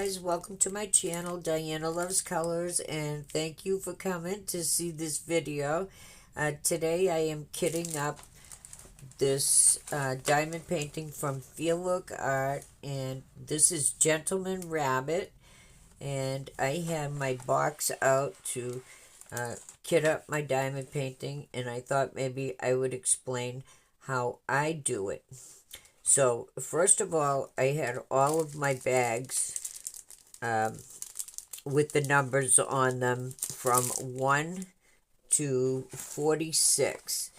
guys, welcome to my channel, Diana Loves Colors, and thank you for coming to see this video. Today I am kitting up this diamond painting from Feelook Art, and this is Gentleman Rabbit, and I have my box out to kit up my diamond painting, and I thought maybe I would explain how I do it. So, first of all, I had all of my bags with the numbers on them from 1 to 46.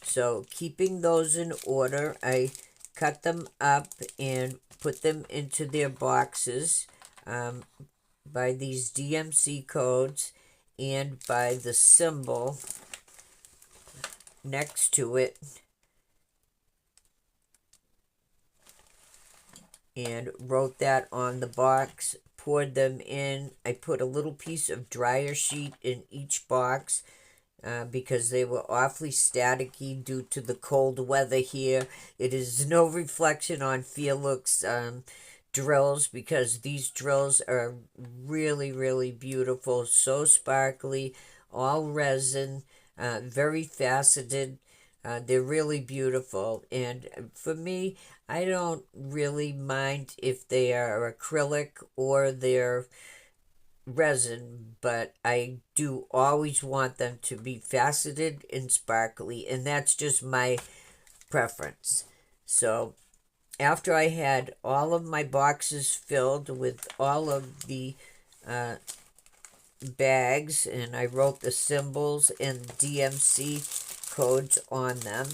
So, keeping those in order, I cut them up and put them into their boxes by these DMC codes and by the symbol next to it. And wrote that on the box, poured them in. I put a little piece of dryer sheet in each box because they were awfully staticky due to the cold weather here. It is no reflection on Feelook's drills because these drills are really, really beautiful, so sparkly, all resin, very faceted. They're really beautiful, and for me, I don't really mind if they are acrylic or they're resin, but I do always want them to be faceted and sparkly, and that's just my preference. So after I had all of my boxes filled with all of the bags, and I wrote the symbols and DMC codes on them.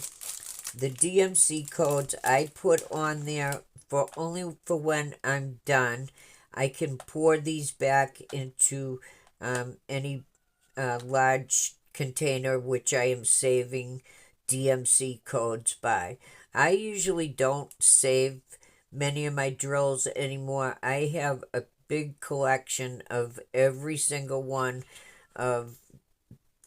The DMC codes I put on there for only for when I'm done. I can pour these back into any large container which I am saving DMC codes by. I usually don't save many of my drills anymore. I have a big collection of every single one of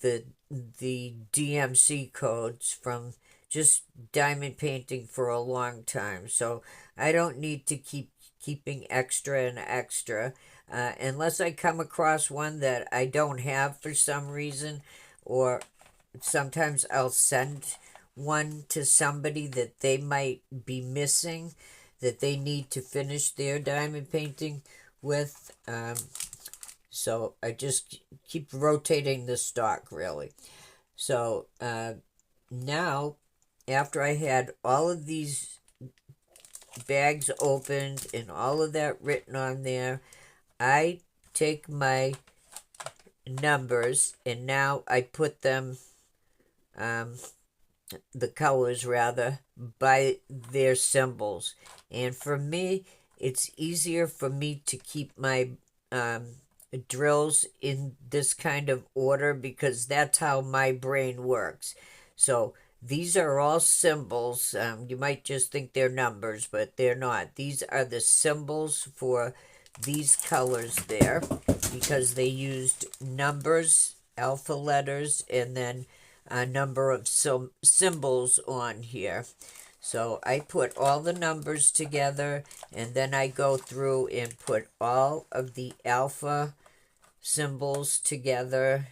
the DMC codes from just diamond painting for a long time. So I don't need to keep keeping extra and extra unless I come across one that I don't have for some reason, or sometimes I'll send one to somebody that they might be missing that they need to finish their diamond painting with. So I just keep rotating the stock, really. So now, after I had all of these bags opened and all of that written on there, I take my numbers and now I put them, the colors rather, by their symbols. And for me, it's easier for me to keep my drills in this kind of order because that's how my brain works. So these are all symbols. You might just think they're numbers, but they're not. These are the symbols for these colors there because they used numbers, alpha letters, and then a number of symbols on here. So I put all the numbers together, and then I go through and put all of the alpha symbols together,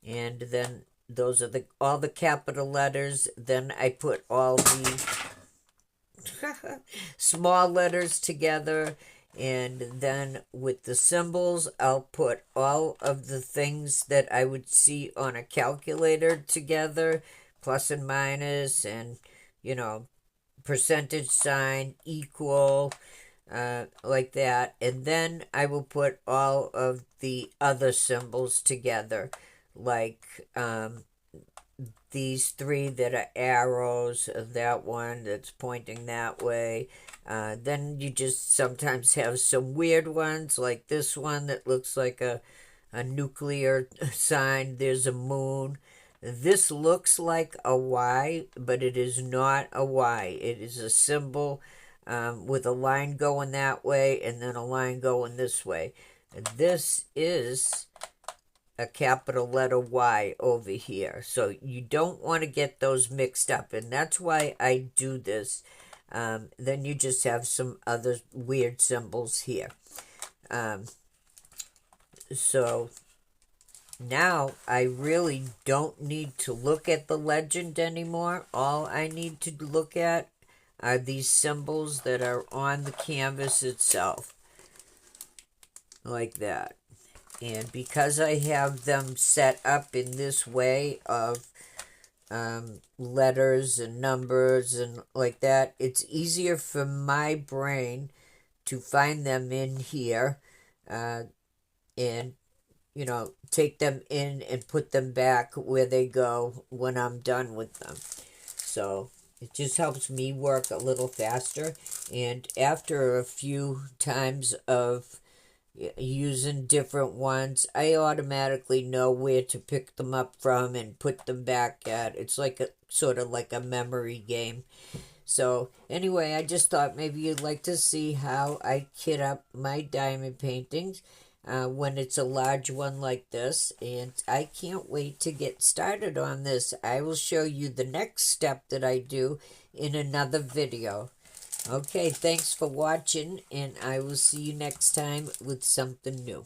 and then those are all the capital letters. Then I put all the small letters together, and then with the symbols I'll put all of the things that I would see on a calculator together, plus and minus, and percentage sign, equal, like that. And then I will put all of the other symbols together, like these three that are arrows, that one that's pointing that way. Then you just sometimes have some weird ones, like this one that looks like a nuclear sign. There's a moon. This looks like a Y, but it is not a Y. It is a symbol with a line going that way and then a line going this way. This is a capital letter Y over here. So you don't want to get those mixed up, and that's why I do this. Then you just have some other weird symbols here. So now I really don't need to look at the legend anymore. All I need to look at are these symbols that are on the canvas itself, like that. And because I have them set up in this way of letters and numbers and like that, it's easier for my brain to find them in here, and take them in and put them back where they go when I'm done with them. So it just helps me work a little faster. And after a few times of using different ones, I automatically know where to pick them up from and put them back at. It's like a sort of like a memory game. So anyway, I just thought maybe you'd like to see how I kit up my diamond paintings when it's a large one like this. And I can't wait to get started on this. I will show you the next step that I do in another video. Okay, thanks for watching, and I will see you next time with something new.